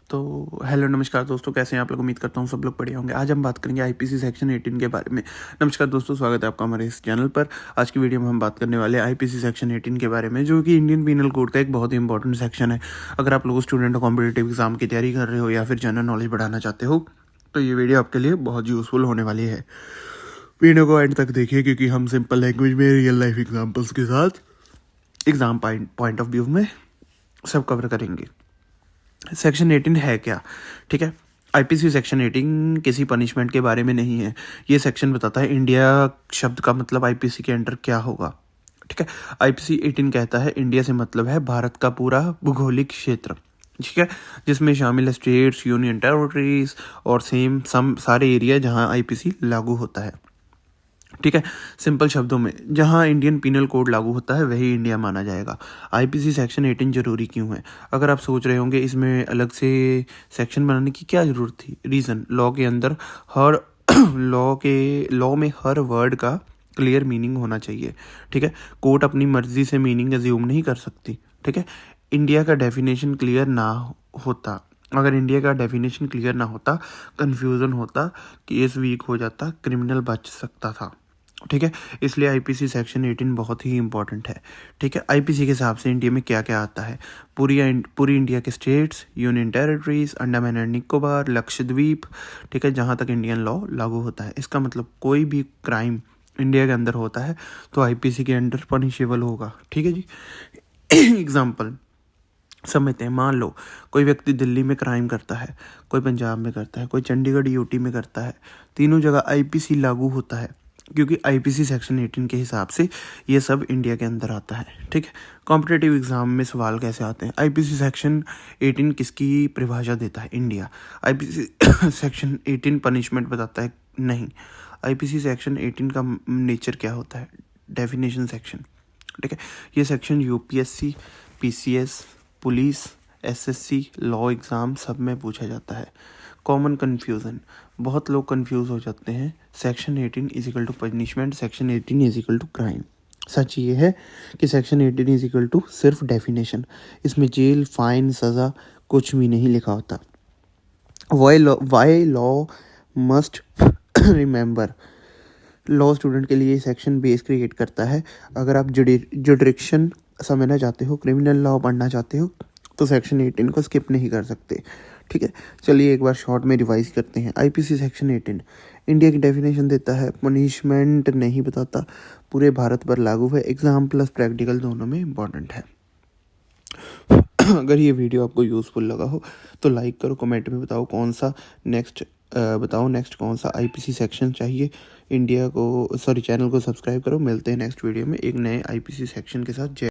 तो हेलो नमस्कार दोस्तों, कैसे हैं आप लोग। उम्मीद करता हूँ सब लोग बढ़िया होंगे। आज हम बात करेंगे आईपीसी सेक्शन 18 के बारे में। नमस्कार दोस्तों, स्वागत है आपका हमारे इस चैनल पर। आज की वीडियो में हम बात करने वाले हैं आईपीसी सेक्शन 18 के बारे में, जो कि इंडियन पीनल कोड का एक बहुत ही इंपॉर्टेंट सेक्शन है। अगर आप लोग स्टूडेंट हो, कॉम्पिटेटिव एग्जाम की तैयारी कर रहे हो या फिर जनरल नॉलेज बढ़ाना चाहते हो, तो ये वीडियो आपके लिए बहुत यूज़फुल होने वाली है। वीडियो को एंड तक देखिए, क्योंकि हम सिंपल लैंग्वेज में रियल लाइफ एग्जाम्पल्स के साथ एग्जाम पॉइंट ऑफ व्यू में सब कवर करेंगे। सेक्शन 18 है क्या, ठीक है। आईपीसी सेक्शन 18 किसी पनिशमेंट के बारे में नहीं है। ये सेक्शन बताता है इंडिया शब्द का मतलब आईपीसी के अंडर क्या होगा, ठीक है। आईपीसी 18 कहता है इंडिया से मतलब है भारत का पूरा भूगोलिक क्षेत्र, ठीक है, जिसमें शामिल है स्टेट्स, यूनियन टेरिटरीज और सारे एरिया जहां आईपीसी लागू होता है, ठीक है। सिंपल शब्दों में, जहां इंडियन पीनल कोड लागू होता है वही इंडिया माना जाएगा। आईपीसी सेक्शन 18 जरूरी क्यों है? अगर आप सोच रहे होंगे इसमें अलग से सेक्शन बनाने की क्या जरूरत थी, रीज़न, लॉ के अंदर हर लॉ में हर वर्ड का क्लियर मीनिंग होना चाहिए, ठीक है। कोर्ट अपनी मर्जी से मीनिंग अज्यूम नहीं कर सकती, ठीक है। इंडिया का डेफिनेशन क्लियर ना होता, अगर इंडिया का डेफिनेशन क्लियर ना होता, कंफ्यूजन होता, केस वीक हो जाता, क्रिमिनल बच सकता था, ठीक है। इसलिए आईपीसी सेक्शन 18 बहुत ही इंपॉर्टेंट है, ठीक है। आईपीसी के हिसाब से इंडिया में क्या क्या आता है, पूरी इंडिया के states, union territories, Andaman and Nicobar, Lakshadweep, ठीक है, जहाँ तक इंडियन लॉ लागू होता है। इसका मतलब कोई भी क्राइम इंडिया के अंदर होता है तो आईपीसी के अंडर पनिशेबल होगा, ठीक है जी। एग्जाम्पल समझते हैं। मान लो कोई व्यक्ति दिल्ली में क्राइम करता है, कोई पंजाब में करता है, कोई चंडीगढ़ यूटी में करता है, तीनों जगह आईपीसी लागू होता है, क्योंकि आईपीसी सेक्शन 18 के हिसाब से ये सब इंडिया के अंदर आता है, ठीक है। कॉम्पिटेटिव एग्जाम में सवाल कैसे आते हैं? आईपीसी सेक्शन 18 किसकी परिभाषा देता है? इंडिया। आईपीसी सेक्शन 18 पनिशमेंट बताता है? नहीं। आईपीसी सेक्शन 18 का नेचर क्या होता है? डेफिनेशन सेक्शन, ठीक है। ये section UPSC, PCS, police, SSC, law exam सब में पूछा जाता है। कॉमन कन्फ्यूज़न, बहुत लोग कंफ्यूज हो जाते हैं। Section 18 is equal to punishment, section 18 is equal to crime. सच ये है कि सेक्शन 18 इज इक्वल टू सिर्फ डेफिनेशन, इसमें जेल, फाइन, सज़ा कुछ भी नहीं लिखा होता। Why law must remember, law student के लिए सेक्शन बेस क्रिएट करता है। अगर आप जुडिक्शन समझना चाहते हो, क्रिमिनल लॉ पढ़ना चाहते हो, तो सेक्शन 18 को स्किप नहीं कर सकते, ठीक है। चलिए एक बार शॉर्ट में रिवाइज करते हैं। आईपीसी सेक्शन 18 इंडिया की डेफिनेशन देता है, पनिशमेंट नहीं बताता, पूरे भारत पर लागू है, एग्जाम प्लस प्रैक्टिकल दोनों में इंपॉर्टेंट है। अगर ये वीडियो आपको यूज़फुल लगा हो तो लाइक करो, कमेंट में बताओ नेक्स्ट कौन सा आईपीसी सेक्शन चाहिए इंडिया को। चैनल को सब्सक्राइब करो। मिलते हैं नेक्स्ट वीडियो में एक नए आईपीसी सेक्शन के साथ। जय